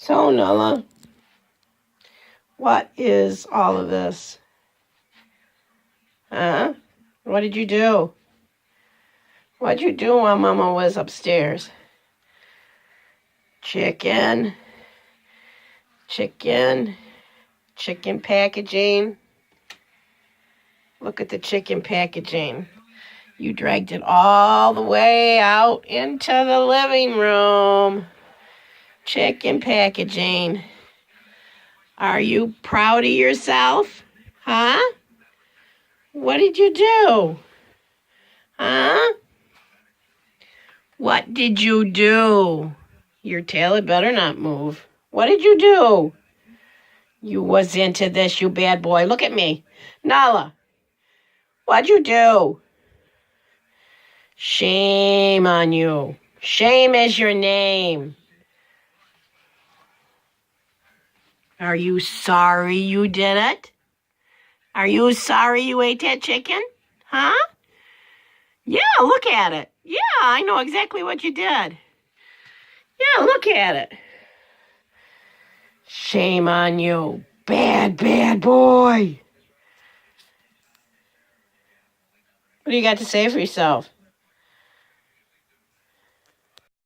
So, Nullah, what is all of this? Huh? What did you do? What'd you do while Mama was upstairs? Chicken packaging. Look at the chicken packaging. You dragged it all the way out into the living room. Chicken packaging. Are you proud of yourself? Huh? What did you do? Huh? What did you do? Your tail had better not move. What did you do? You was into this, you bad boy. Look at me. Nullah, what'd you do? Shame on you. Shame is your name. Are you sorry you did it? Are you sorry you ate that chicken? Huh? Yeah, look at it. Yeah, I know exactly what you did. Yeah, look at it. Shame on you. Bad, bad boy. What do you got to say for yourself?